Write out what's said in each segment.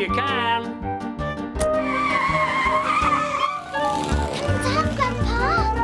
if you can. Dad, Grandpa!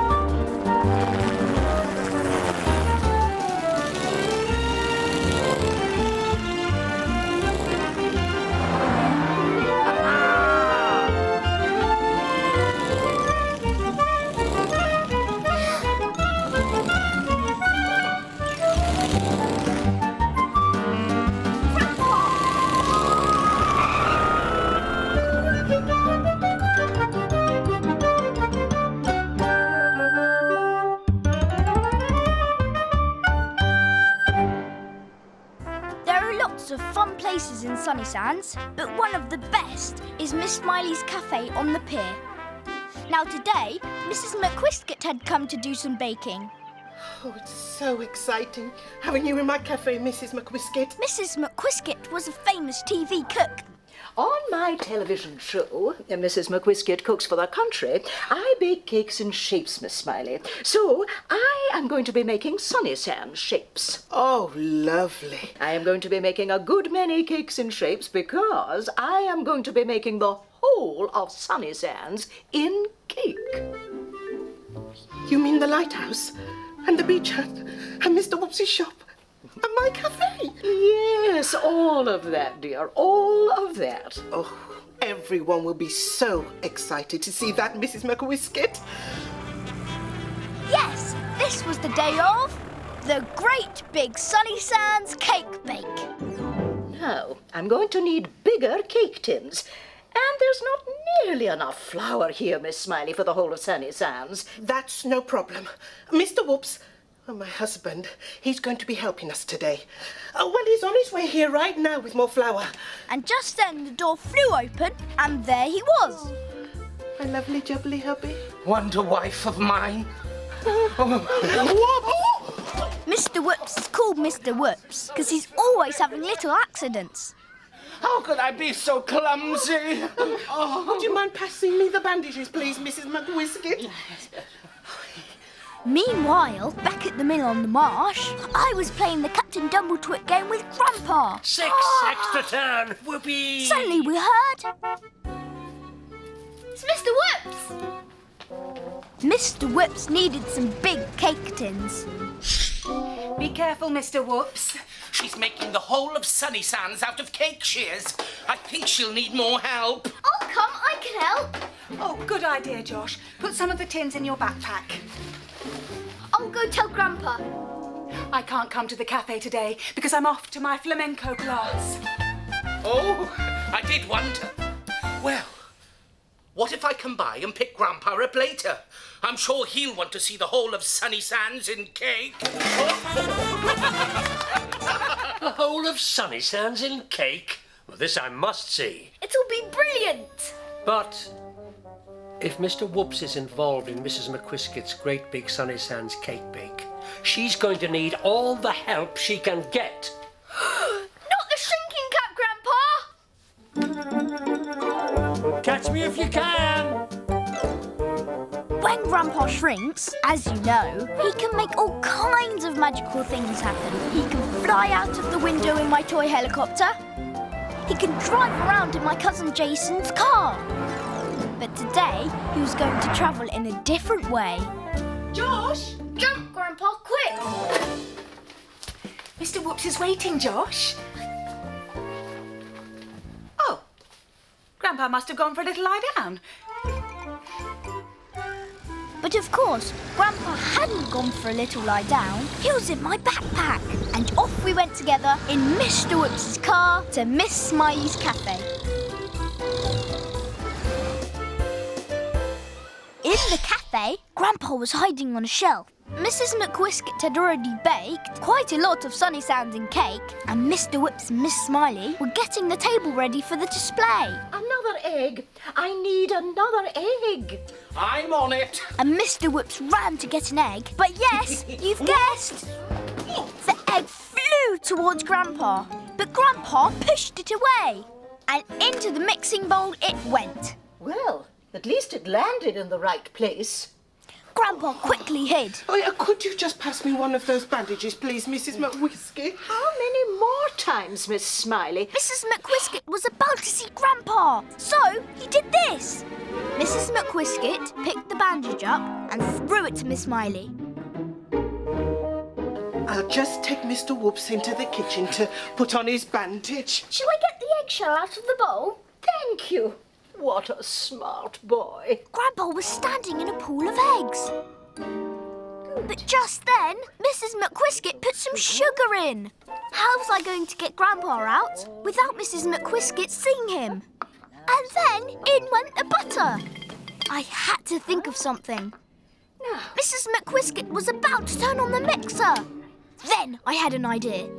Of fun places in Sunnysands, but one of the best is Miss Smiley's cafe on the pier. Now today, Mrs. McWhiskit had come to do some baking. Oh, it's so exciting having you in my cafe, Mrs. McWhiskit. Mrs. McWhiskit was a famous TV cook. On my television show, Mrs. McWhiskit Cooks for the Country, I bake cakes in shapes, Miss Smiley. So I am going to be making Sunnysands shapes. Oh, lovely. I am going to be making a good many cakes in shapes because I am going to be making the whole of Sunnysands in cake. You mean the lighthouse and the beach hut and Mr. Whoops's shop and my cafe? Yes, all of that, dear, all of that. Oh, everyone will be so excited to see that, Mrs. McWhiskit. Yes, this was the day of the Great Big Sunnysands Cake Bake. Now, I'm going to need bigger cake tins. And there's not nearly enough flour here, Miss Smiley, for the whole of Sunnysands. That's no problem. Mr. Whoops, my husband, he's going to be helping us today. Oh, well, he's on his way here right now with more flour. And just then the door flew open, and there he was. My lovely jubbly hubby. Wonder wife of mine. Mr. Whoops is called Mr. Whoops because he's always having little accidents. How could I be so clumsy? Would you mind passing me the bandages, please, Mrs. McWhiskit? Meanwhile, back at the mill on the marsh, I was playing the Captain Dumbletwit game with Grandpa. 6 extra turn. Whoopee! Suddenly we heard... It's Mr. Whoops! Mr. Whoops needed some big cake tins. Be careful, Mr. Whoops. She's making the whole of Sunnysands out of cake shears. I think she'll need more help. I'll come, I can help. Oh, good idea, Josh. Put some of the tins in your backpack. I'll go tell Grandpa. I can't come to the cafe today because I'm off to my flamenco class. Oh, I did wonder. Well, what if I come by and pick Grandpa up later? I'm sure he'll want to see the whole of Sunnysands in cake. The whole of Sunnysands in cake? Well, this I must see. It'll be brilliant. But if Mr. Whoops is involved in Mrs. McWhiskit's Great Big Sunnysands Cake Bake, she's going to need all the help she can get. Not the shrinking cap, Grandpa! Catch me if you can! When Grandpa shrinks, as you know, he can make all kinds of magical things happen. He can fly out of the window in my toy helicopter. He can drive around in my cousin Jason's car. But today, he was going to travel in a different way. Josh! Jump, Grandpa, quick! Mr. Whoops is waiting, Josh. Oh, Grandpa must have gone for a little lie down. But of course, Grandpa hadn't gone for a little lie down. He was in my backpack. And off we went together in Mr. Whoops's car to Miss Smiley's cafe. In the cafe, Grandpa was hiding on a shelf. Mrs. McWhiskit had already baked quite a lot of Sunnysands in cake, and Mr. Whoops and Miss Smiley were getting the table ready for the display. Another egg. I need another egg. I'm on it. And Mr. Whoops ran to get an egg. But yes, you've guessed. The egg flew towards Grandpa, but Grandpa pushed it away. And into the mixing bowl it went. Well, at least it landed in the right place. Grandpa quickly hid. Oh, yeah, could you just pass me one of those bandages, please, Mrs. McWhiskit? How many more times, Miss Smiley? Mrs. McWhiskit was about to see Grandpa, so he did this. Mrs. McWhiskit picked the bandage up and threw it to Miss Smiley. I'll just take Mr. Whoops into the kitchen to put on his bandage. Shall I get the eggshell out of the bowl? Thank you. What a smart boy. Grandpa was standing in a pool of eggs. But just then, Mrs. McWhiskit put some sugar in. How was I going to get Grandpa out without Mrs. McWhiskit seeing him? And then in went the butter. I had to think of something. Mrs. McWhiskit was about to turn on the mixer. Then I had an idea.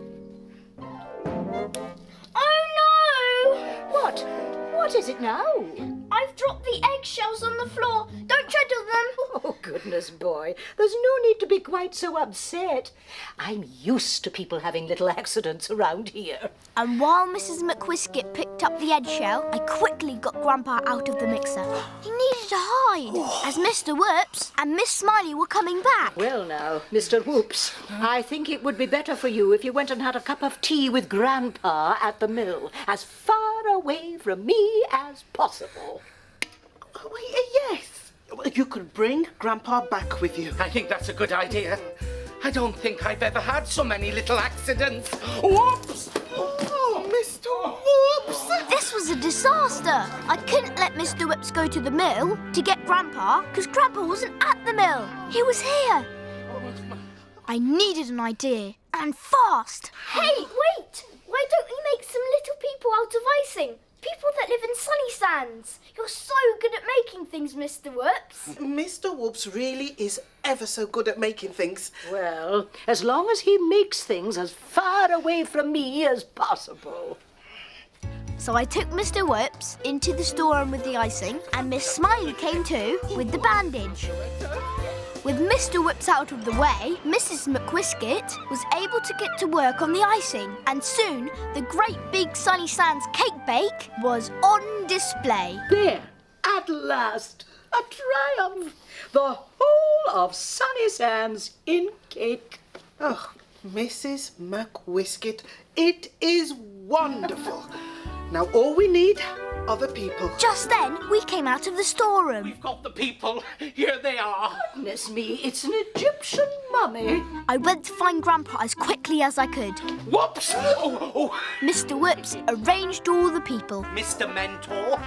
Oh no! What? What is it now? I've dropped the eggshells on the floor. Don't tread on them. Oh, goodness, boy. There's no need to be quite so upset. I'm used to people having little accidents around here. And while Mrs. McWhiskit picked up the eggshell, I quickly got Grandpa out of the mixer. He needed to hide, as Mr. Whoops and Miss Smiley were coming back. Well, now, Mr. Whoops, I think it would be better for you if you went and had a cup of tea with Grandpa at the mill, as far away from me as possible. Oh, yes. You could bring Grandpa back with you. I think that's a good idea. I don't think I've ever had so many little accidents. Whoops! Oh, Mr. Whoops! This was a disaster. I couldn't let Mr. Whoops go to the mill to get Grandpa because Grandpa wasn't at the mill. He was here. I needed an idea, and fast. Hey, wait! Why don't we make some little people out of icing? People that live in Sunnysands. You're so good at making things, Mr. Whoops. Mr. Whoops really is ever so good at making things. Well, as long as he makes things as far away from me as possible. So I took Mr. Whoops into the storeroom with the icing, and Miss Smiley came too with the bandage. With Mr. Whoops out of the way, Mrs. McWhiskit was able to get to work on the icing, and soon the great big Sunnysands cake bake was on display. There, at last, a triumph. The whole of Sunnysands in cake. Oh, Mrs. McWhiskit, it is wonderful. Now all we need are the people. Just then, we came out of the storeroom. We've got the people. Here they are. Goodness me, it's an Egyptian mummy. I went to find Grandpa as quickly as I could. Whoops! Oh, Mr. Whoops arranged all the people. Mr. Mentor.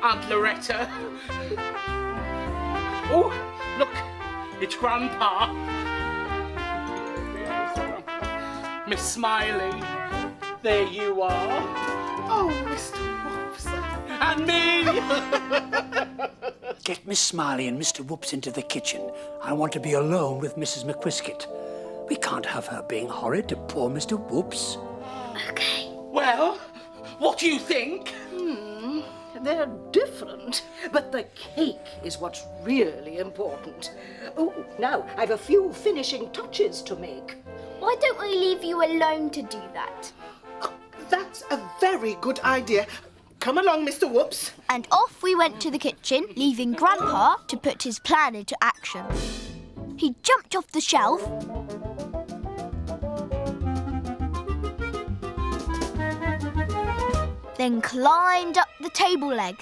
Aunt Loretta. Oh, look, it's Grandpa. Miss Smiley. There you are. Oh, Mr. Whoops. And me. Get Miss Smiley and Mr. Whoops into the kitchen. I want to be alone with Mrs. McWhiskit. We can't have her being horrid to poor Mr. Whoops. Okay. Well, what do you think? They're different, but the cake is what's really important. Oh, now I've a few finishing touches to make. Why don't we leave you alone to do that? Oh, that's a very good idea. Come along, Mr. Whoops. And off we went to the kitchen, leaving Grandpa to put his plan into action. He jumped off the shelf, then climbed up the table leg.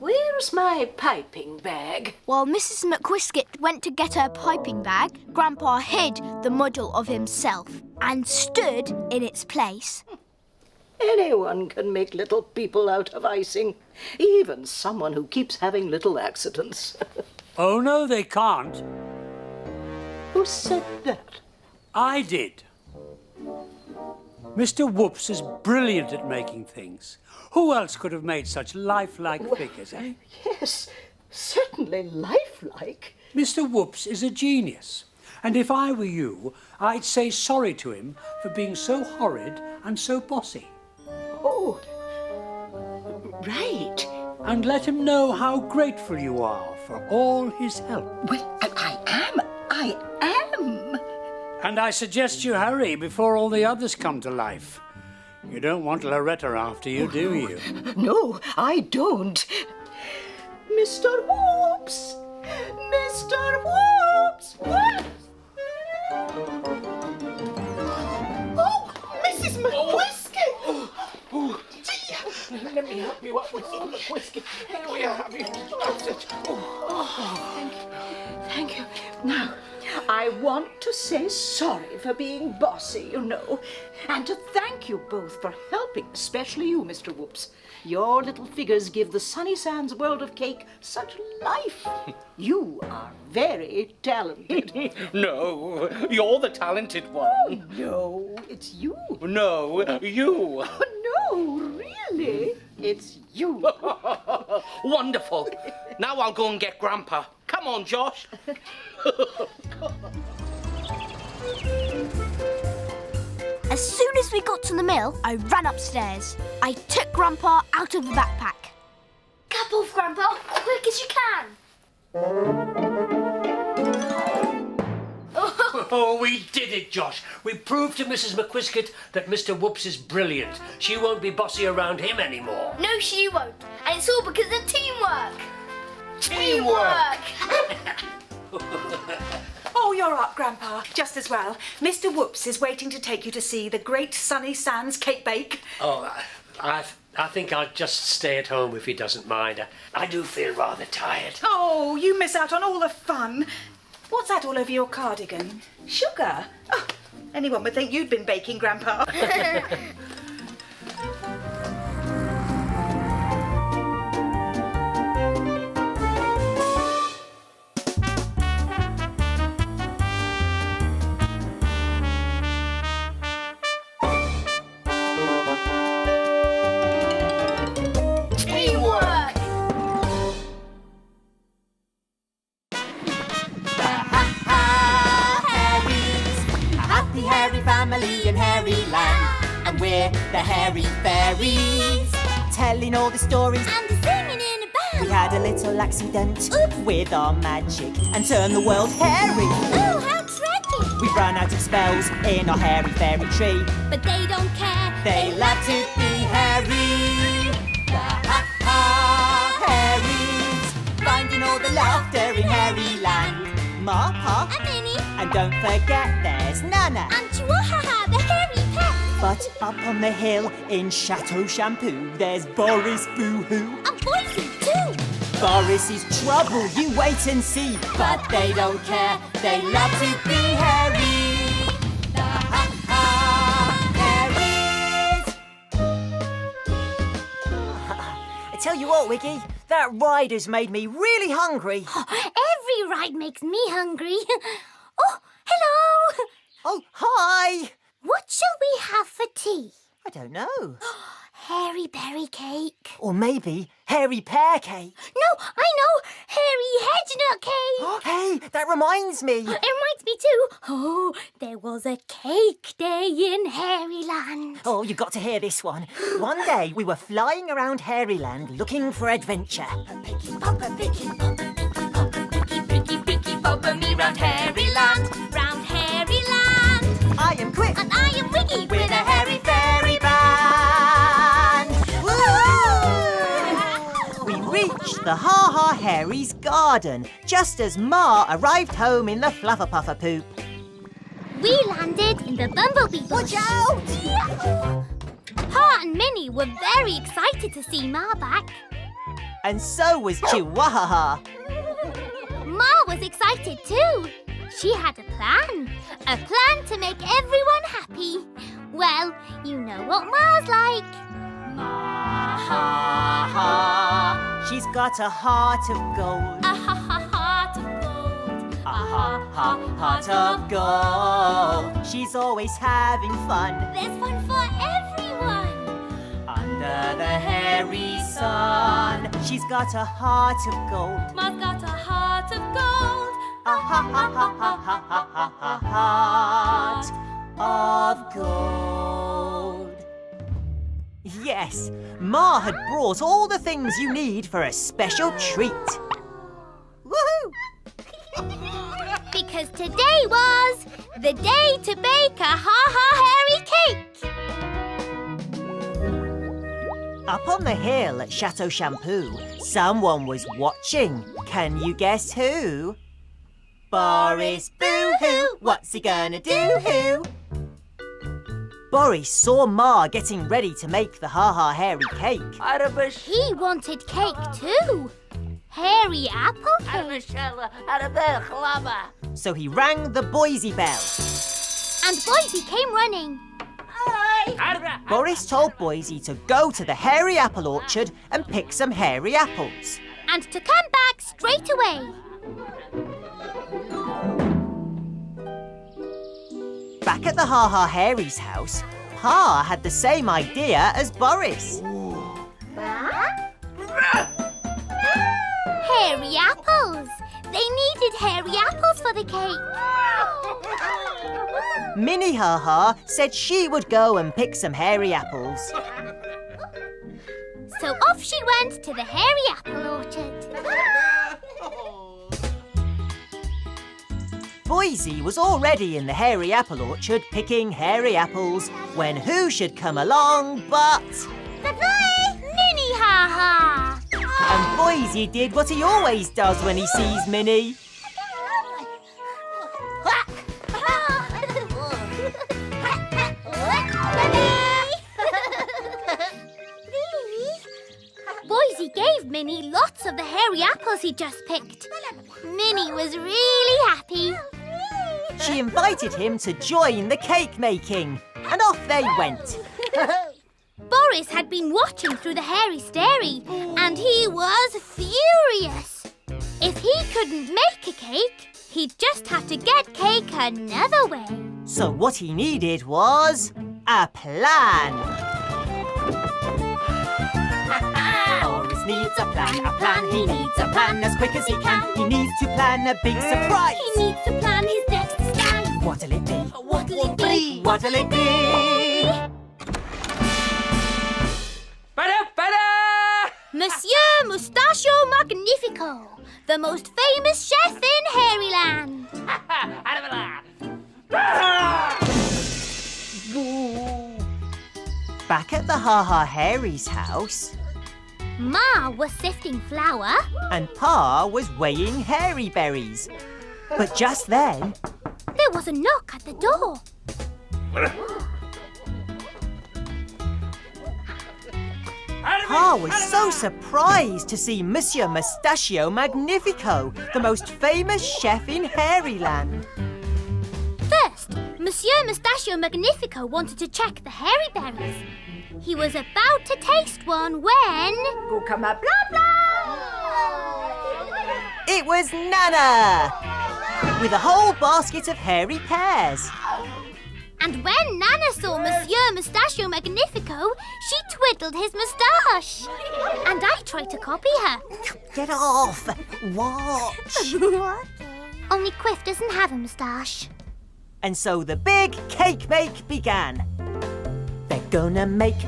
Where's my piping bag? While Mrs. McWhiskit went to get her piping bag, Grandpa hid the model of himself and stood in its place. Anyone can make little people out of icing, even someone who keeps having little accidents. Oh, no, they can't. Who said that? I did. Mr. Whoops is brilliant at making things. Who else could have made such lifelike figures, eh? Yes, certainly lifelike. Mr. Whoops is a genius. And if I were you, I'd say sorry to him for being so horrid and so bossy. Oh, right. And let him know how grateful you are for all his help. Well, I am. And I suggest you hurry before all the others come to life. You don't want Loretta after you, do you? No, I don't. Mr. Whoops! Mr. Whoops! What? Oh, Mrs. McWhiskit! Oh, let me help you up with some McWhiskit. There we are. Thank you. Now, I want to say sorry for being bossy, you know, and to thank you both for helping, especially you, Mr. Whoops. Your little figures give the Sunnysands world of cake such life. You are very talented. No, you're the talented one. No, it's you. No, you. Oh, no, really? It's you. Wonderful. Now I'll go and get Grandpa. Come on, Josh. As soon as we got to the mill, I ran upstairs. I took Grandpa out of the backpack. Cap off, Grandpa, quick as you can. Oh, we did it, Josh. We proved to Mrs. McWhiskit that Mr. Whoops is brilliant. She won't be bossy around him anymore. No, she won't. And it's all because of teamwork. Oh, you're up, Grandpa. Just as well. Mr. Whoops is waiting to take you to see the great Sunnysands cake bake. Oh, I think I'll just stay at home if he doesn't mind. I do feel rather tired. Oh, you miss out on all the fun. What's that all over your cardigan? Sugar? Oh, anyone would think you'd been baking, Grandpa. Family in Hairyland, and we're the Hairy Fairies, telling all the stories And singing in a band. We had a little accident with our magic and turned the world hairy. Oh, how tragic! We ran out of spells in our hairy fairy tree. But they don't care. They love to be hairy. The Ha Ha Hairies, finding all the laughter in Hairyland. Ma, Pa, And Minnie. and don't forget there's Nana. And Chihua Ha Ha, the hairy pet. But up on the hill in Chateau Shampoo, there's Boris Boo-Hoo. And Boise too. Boris is trouble, you wait and see. But they don't care, they love to be hairy. The Ha Ha Hairies. I tell you what, Wiggy, that ride has made me really hungry. Every ride makes me hungry. Oh, hello. Oh, hi. What shall we have for tea? I don't know. Hairy berry cake. Or maybe hairy pear cake. No, I know. Hairy hedgenut cake. Hey, that reminds me. It reminds me too. Oh, there was a cake day in Hairyland. Oh, you've got to hear this one. One day we were flying around Hairyland looking for adventure. Picky, popper, picky, popper, picky, popper, picky, picky, picky, popper me round Hairyland, round Hairyland. I am Quick. And I am Wiggy With a hairy fairy band. Woo! We reached the Ha Ha Hairies garden just as Ma arrived home in the Fluffer Poop. We landed in the bumblebee bush. Watch out! Pa and Minnie were very excited to see Ma back. And so was Chihua Ha Ha. Ma was excited too. She had a plan to make everyone happy. Well, you know what Ma's like. Ma Ha Ha. She's got a heart of gold. A ha ha heart of gold. A ha ha heart of gold. She's always having fun There's fun for everyone. under the hairy sun. She's got a heart of gold. Ma's got a heart of gold. A ha ha ha ha ha ha ha heart of gold. Yes, Ma had brought all the things you need for a special treat. Woohoo! Because today was the day to bake a Ha Ha Hairy cake. Up on the hill at Chateau Shampoo, someone was watching. Can you guess who? Boris, boo-hoo, what's he gonna do-hoo? Boris saw Ma getting ready to make the Ha Ha Hairy cake. He wanted cake too. Hairy apple cake. So he rang the Boise bell. And Boise came running. Boris told Boise to go to the hairy apple orchard and pick some hairy apples. And to come back straight away. Back at the Ha Ha Hairies' house, Pa had the same idea as Boris. Hairy apples. They needed hairy apples for the cake. Minnie Ha Ha said she would go and pick some hairy apples. So off she went to the hairy apple orchard. Boise was already in the hairy apple orchard picking hairy apples when who should come along but... Minnie Ha Ha. And Boise did what he always does when he sees Minnie. Boise gave Minnie lots of the hairy apples he just picked. Minnie was really happy. She invited him to join the cake making, and off they went. Boris had been watching through the hairy stairy, and he was furious. If he couldn't make a cake, he'd just have to get cake another way. So what he needed was a plan. Boris needs a plan, he needs a plan as quick as he can. He needs to plan a big surprise. He needs to plan his next disguise. What'll it be? What'll it be? What'll it be? Monsieur Moustachio Magnifico, the most famous chef in Hairyland. Back at the Ha Ha Hairies' house, Ma was sifting flour. and Pa was weighing hairy berries. But just then, There was a knock at the door. Pa was so surprised to see Monsieur Moustachio Magnifico, the most famous chef in Hairyland. First, Monsieur Moustachio Magnifico wanted to check the hairy berries. He was about to taste one when... Blah, blah. It was Nana, with a whole basket of hairy pears. And when Nana saw Monsieur Moustachio Magnifico, she twiddled his moustache. And I tried to copy her. Get off! Watch! Only Quiff doesn't have a moustache. And so the big cake make began. They're gonna make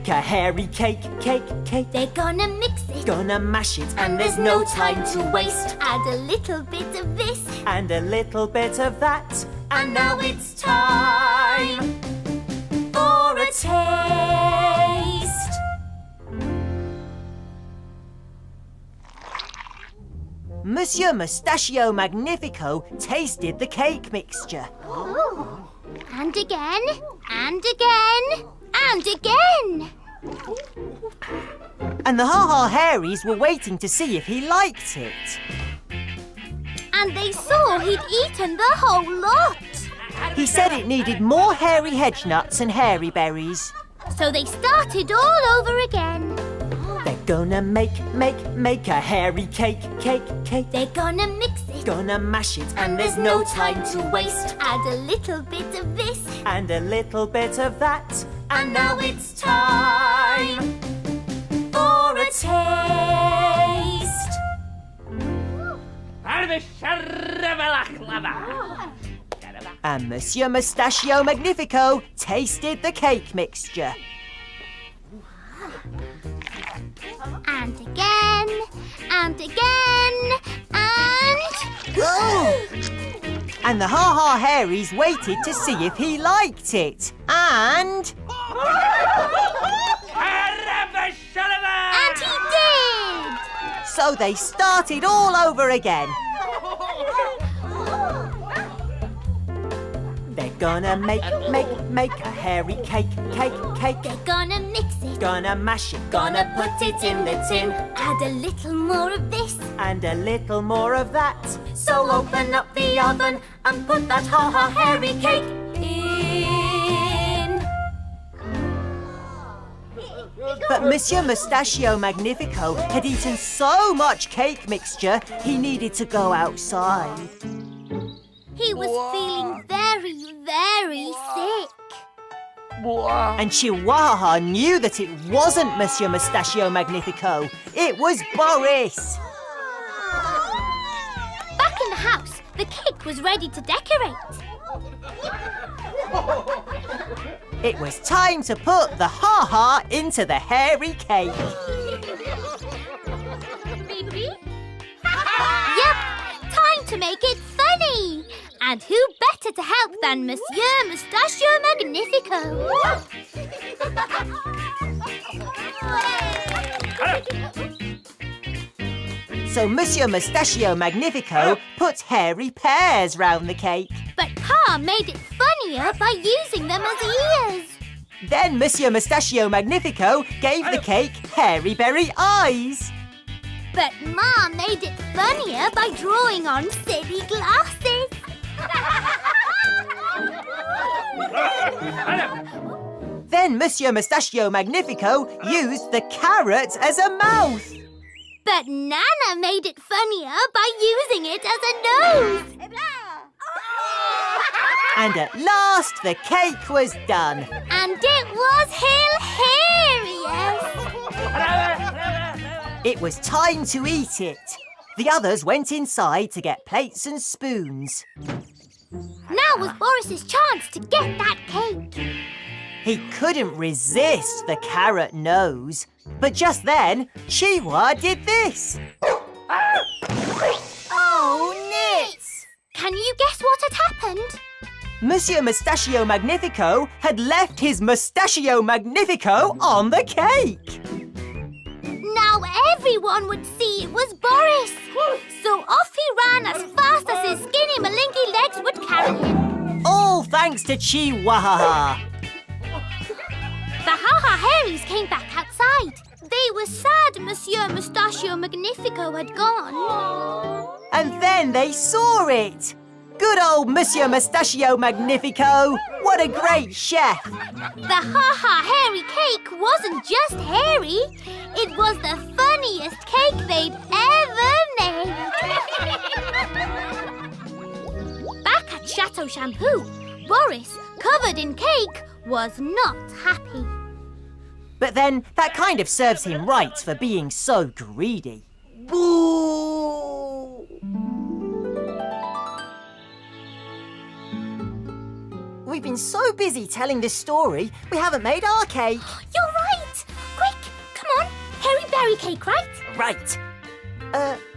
a hairy cake. They're gonna mix it. Gonna mash it, and there's no time to waste. Add a little bit of this. And a little bit of that. And now it's time for a taste. Monsieur Moustachio Magnifico tasted the cake mixture. Ooh. And again, and again, and again. And the Ha Ha Hairies were waiting to see if he liked it. And they saw he'd eaten the whole lot. He said it needed more hairy hedge nuts and hairy berries. So they started all over again. They're gonna make a hairy cake. They're gonna mix it. Gonna mash it, and there's no time to waste. Add a little bit of this. And a little bit of that. And now it's time for a taste. And Monsieur Moustachio Magnifico tasted the cake mixture. And again, and again, and... And the Ha Ha Hairies waited to see if he liked it. And... So they started all over again. They're gonna make a hairy cake. They're gonna mix it, Gonna mash it, gonna put it in the tin. add a little more of this. And a little more of that. So open up the oven and put that Ha Ha hairy cake In. But Monsieur Moustachio Magnifico had eaten so much cake mixture, he needed to go outside. He was feeling very, very sick. And Chihua Ha Ha knew that it wasn't Monsieur Moustachio Magnifico. It was Boris. Back in the house, the cake was ready to decorate. It was time to put the Ha Ha into the hairy cake. Yep, time to make it funny. And who better to help than Monsieur Moustachio Magnifico? So Monsieur Moustachio Magnifico put hairy pears round the cake. But Pa made it funnier by using them as ears. Then Monsieur Moustachio Magnifico gave the cake hairy berry eyes. But Ma made it funnier by drawing on silly glasses. Then Monsieur Moustachio Magnifico used the carrot as a mouth. But Nana made it funnier by using it as a nose. And at last the cake was done. And it was hilarious. It was time to eat it. The others went inside to get plates and spoons. Now was Boris's chance to get that cake. He couldn't resist the carrot nose. But just then, Chihua did this. Oh, nits! Can you guess what had happened? Monsieur Moustachio Magnifico had left his Moustachio Magnifico on the cake. Now everyone would see it was Boris. So off he ran as fast as his skinny malinky legs would carry him. All thanks to Chihua Ha Ha. The Ha Ha Hairies came back outside. They were sad Monsieur Moustachio Magnifico had gone. And then they saw it. Good old Monsieur Moustachio Magnifico. What a great chef. The Ha Ha Hairy cake wasn't just hairy. It was the funniest cake they'd ever made. Back at Chateau Shampoo, Boris, covered in cake, was not happy. But then that kind of serves him right for being so greedy. Boo! We've been so busy telling this story, we haven't made our cake. You're right! Quick, come on. Hairy berry cake, right? Right.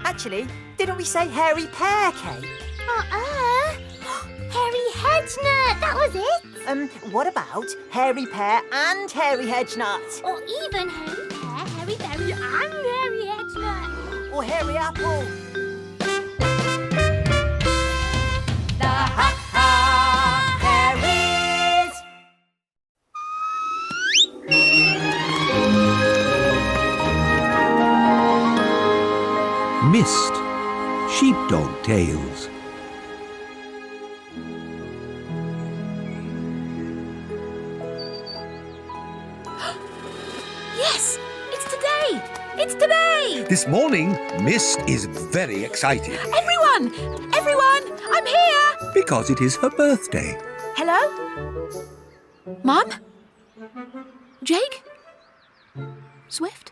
Actually, didn't we say hairy pear cake? Hairy hedge nut, that was it. What about hairy pear and hairy hedge nut? Or even hairy pear, hairy berry and hairy hedge nut. Or hairy apple? The Ha Ha Hairies! Mist. Sheepdog Tales. Yes, it's today. It's today. This morning, Mist is very excited Everyone, I'm here. because it is her birthday. Hello? Mum? Jake? Swift?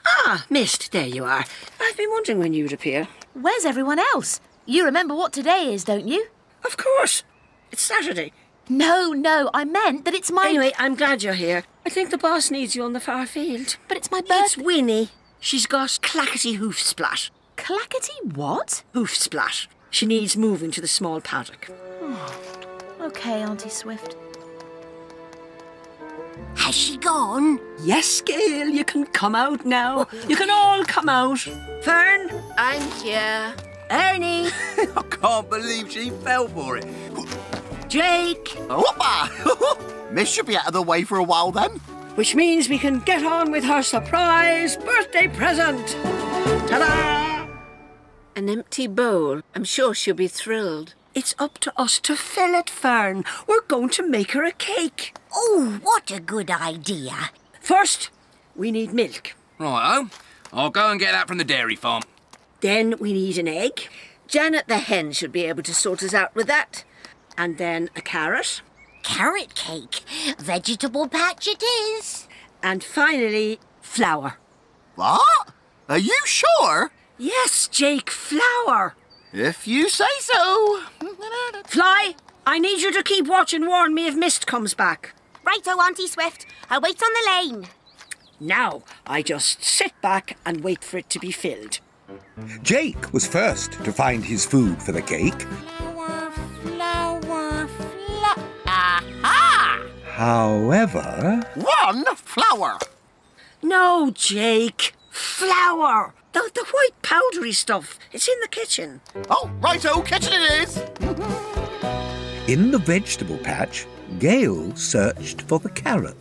Ah, Mist, there you are. I've been wondering when you'd appear. Where's everyone else? You remember what today is, don't you? Of course. It's Saturday. No, I meant that it's my... Anyway, I'm glad you're here. I think the boss needs you on the far field. But it's my birthday. It's Winnie. She's got clackety hoof splat. Clackety what? Hoof splat. She needs moving to the small paddock. OK, Auntie Swift. Has she gone? Yes, Gail, you can come out now. You can all come out. Fern, I'm here. Ernie, I can't believe she fell for it. Jake. Whoppa! Miss should be out of the way for a while then. Which means we can get on with her surprise birthday present. Ta-da! An empty bowl. I'm sure she'll be thrilled. It's up to us to fill it, Fern. We're going to make her a cake. Oh, what a good idea. First, we need milk. Righto. I'll go and get that from the dairy farm. Then we need an egg. Janet the hen should be able to sort us out with that. And then a carrot. Carrot cake. Vegetable patch it is. And finally, flour. What? Are you sure? Yes, Jake, flour. If you say so. Fly, I need you to keep watch and warn me if Mist comes back. Righto, Auntie Swift. I'll wait on the lane. Now, I just sit back and wait for it to be filled. Jake was first to find his food for the cake. Flour. Aha! However... One flower. No, Jake. Flour. The white powdery stuff. It's in the kitchen. Oh, righto, kitchen it is. In the vegetable patch, Gail searched for the carrot.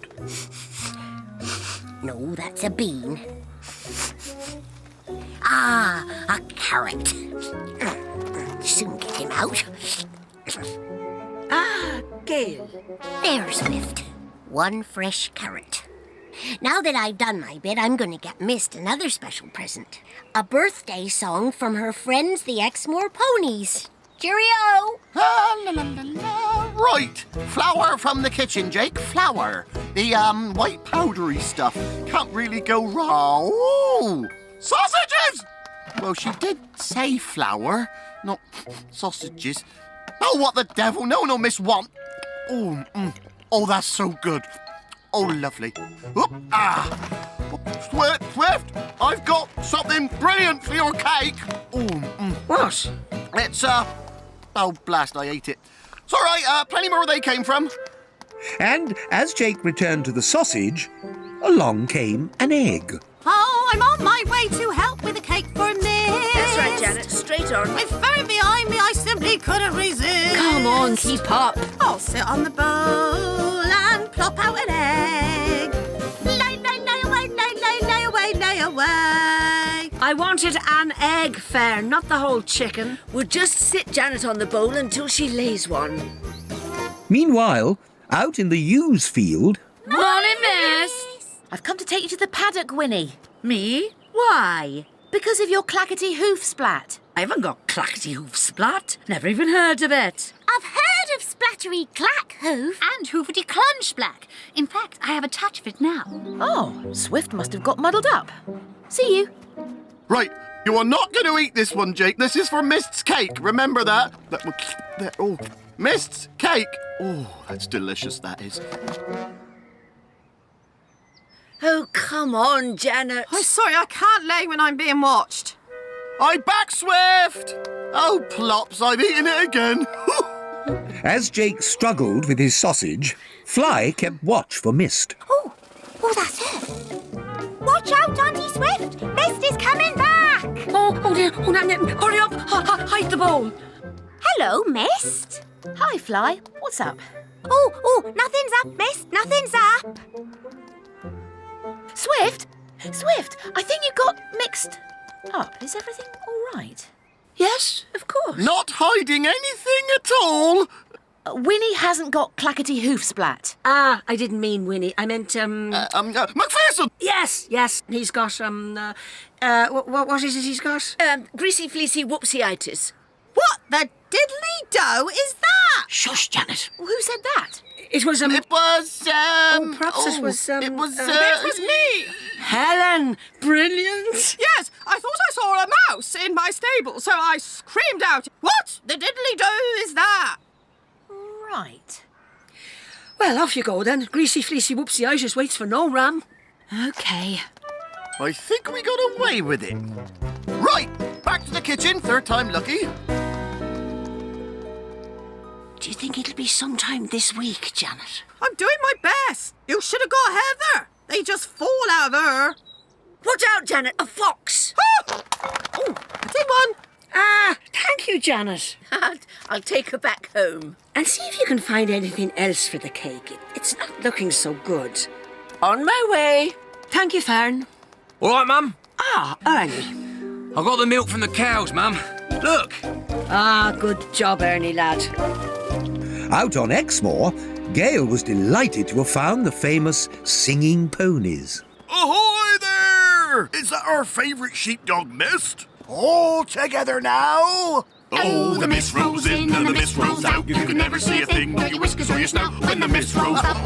No, that's a bean. Ah, a carrot. Soon get him out. Ah, Gail. There, Swift. One fresh carrot. Now that I've done my bit, I'm going to get Mist another special present. A birthday song from her friends, the Exmoor ponies. Cheerio! Right, flour from the kitchen, Jake. Flour. The white powdery stuff. Can't really go wrong. Oh, sausages! Well, she did say flour, not sausages. Oh, what the devil? No, Miss Want. Oh, oh, that's so good. Oh, lovely. Oop, Swift, I've got something brilliant for your cake. Oh, What? It's, oh, blast, I ate it. It's all right, plenty more where they came from. And as Jake returned to the sausage, along came an egg. Oh, I'm on my way to help with the cake for Miss. That's right, Janet. Straight on. With Fern behind me, I simply couldn't resist. Come on, keep up. I'll sit on the bowl and plop out an egg. Lay away. I wanted an egg, Fern, not the whole chicken. We'll just sit Janet on the bowl until she lays one. Meanwhile, out in the ewes field... Morning, Miss. I've come to take you to the paddock, Winnie. Me? Why? Because of your clackety hoof splat. I haven't got clackety hoof splat. Never even heard of it. I've heard of splattery clack hoof. And hoofety clunge black. In fact, I have a touch of it now. Oh, Swift must have got muddled up. See you. Right, you are not going to eat this one, Jake. This is for Mist's cake. Remember that? Oh, Mist's cake. Oh, that's delicious, that is. Oh, come on, Janet. I'm sorry, I can't lay when I'm being watched. I'm back, Swift. Oh, plops, I've eaten it again. As Jake struggled with his sausage, Fly kept watch for Mist. Oh, that's it. Watch out, Auntie Swift. Mist is coming back. Oh dear. Oh, no. Hurry up. Hide the bowl. Hello, Mist. Hi, Fly. What's up? Oh, nothing's up, Mist. Nothing's up. Swift, I think you got mixed up. Is everything all right? Yes, of course. Not hiding anything at all. Winnie hasn't got clackety hoof splat. Ah, I didn't mean Winnie. I meant, McPherson! Yes. He's got, what is it he's got? Greasy fleecy whoopsieitis. What the diddly dough is that? Shush, Janet. Who said that? It was, It was, perhaps it was, It was, It was me. Helen. Brilliant. Yes, I thought I saw a mouse in my stable, so I screamed out, "What the diddly dough is that?" Right. Well, off you go then. Greasy fleecy whoopsieitis waits for no ram. Okay. I think we got away with it. Right, back to the kitchen, third time lucky. Do you think it'll be sometime this week, Janet? I'm doing my best. You should have got Heather. They just fall out of her. Watch out, Janet, a fox! Oh, I did one. Ah, thank you, Janet. I'll take her back home. And see if you can find anything else for the cake. It's not looking so good. On my way. Thank you, Fern. All right, Mum? Ah, Ernie. I got the milk from the cows, Mum. Look. Ah, good job, Ernie, lad. Out on Exmoor, Gail was delighted to have found the famous singing ponies. Ahoy there! Is that our favourite sheepdog, Mist? All together now! Oh, the mist rolls in and the mist rolls out. You can never see a thing with your whiskers or your snout when the mist rolls out.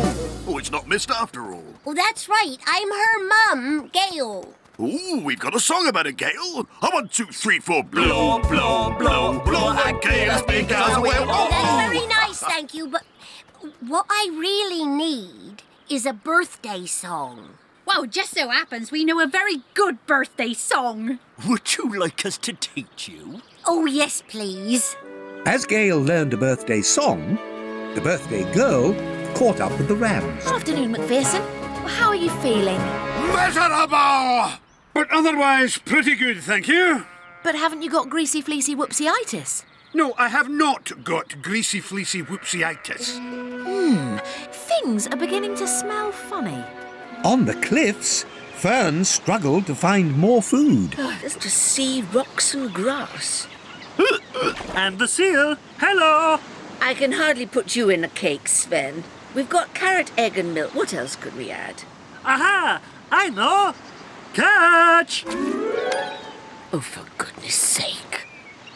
Oh, it's not Mist after all. Oh, that's right. I'm her mum, Gail. Ooh, we've got a song about a gale. 1, 2, 3, 4, blow, blow, blow, blow that gale as big as a whale. Oh, that's very nice, thank you, but what I really need is a birthday song. Well, just so happens we know a very good birthday song. Would you like us to teach you? Oh, yes, please. As Gail learned a birthday song, the birthday girl caught up with the rams. Afternoon, McPherson. Well, how are you feeling? Miserable! But otherwise pretty good, thank you. But haven't you got greasy fleecy whoopsieitis? No, I have not got greasy fleecy whoopsieitis. Things are beginning to smell funny. On the cliffs, Fern struggled to find more food. Just to see rocks and grass. And the seal. Hello! I can hardly put you in a cake, Sven. We've got carrot, egg and milk. What else could we add? Aha! I know! Catch! Oh, for goodness sake.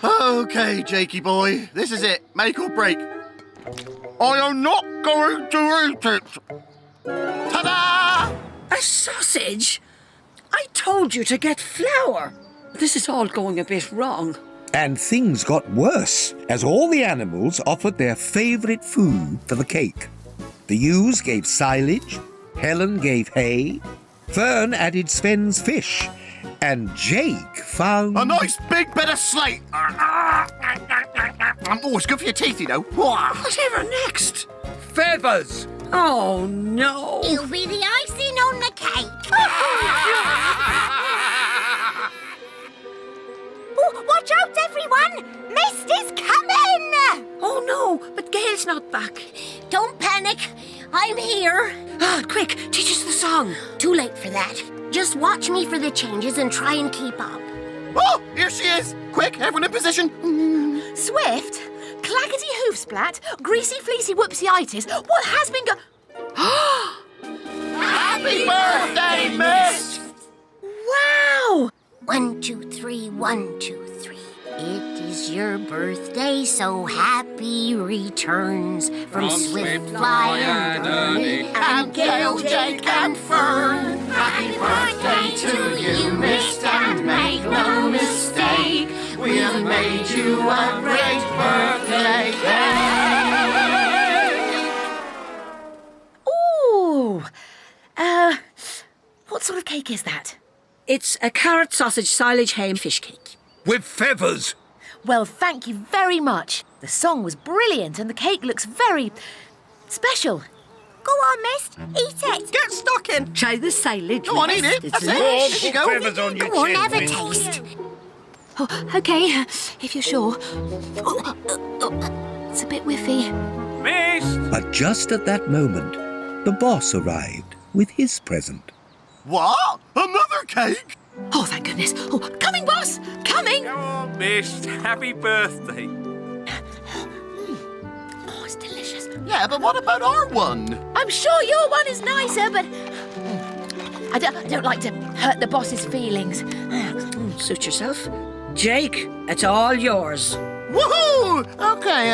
Okay, Jakey boy, this is it. Make or break. I am not going to eat it. Ta-da! A sausage? I told you to get flour. This is all going a bit wrong. And things got worse as all the animals offered their favourite food for the cake. The ewes gave silage, Helen gave hay, Fern added Sven's fish, and Jake found... a nice big bit of slate. Oh, it's good for your teeth, you know. Whatever next? Feathers! Oh, no. It'll be the icing on the cake. Oh, watch out, everyone! Mist is coming! Oh, no, but Gail's not back. Don't panic. I'm here. Quick, teach us the song. Too late for that. Just watch me for the changes and try and keep up. Oh, here she is. Quick, everyone in position. Swift, clackety hoofsplat, greasy fleecy whoopsieitis. What has been Happy birthday, Mist! Wow! 1, 2, 3, 1, 2, 3. It is your birthday, so happy returns from Swift, Fly, and Ernie, and Gail, Jake, and Fern. Happy birthday to you, Mist, and make no mistake, we have made you a great birthday cake. Ooh! What sort of cake is that? It's a carrot, sausage, silage, ham, fish cake. With feathers. Well, thank you very much. The song was brilliant and the cake looks very special. Go on, Mist. Eat it. Get stuck in. Try the silage. Go on, eat it. That's it. There you go. Feathers on your Go on, chin, have a Mist. taste. Oh, OK, if you're sure. It's a bit whiffy. Mist! But just at that moment, the boss arrived with his present. What? Another cake? Oh, thank goodness. Oh, coming, boss! Coming! Come on, Mist. Happy birthday. Oh, it's delicious. Yeah, but what about our one? I'm sure your one is nicer, but I don't like to hurt the boss's feelings. Suit yourself. Jake, it's all yours. Woohoo! Okay,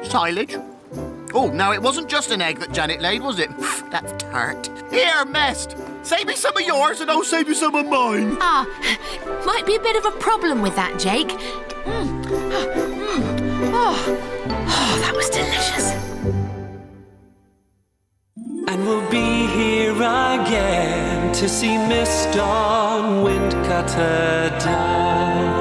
silage. Oh, now it wasn't just an egg that Janet laid, was it? That's tart. Here, Mist. Save me some of yours and I'll save you some of mine. Might be a bit of a problem with that, Jake. Oh, that was delicious. And we'll be here again to see Mist on Windcutter Down.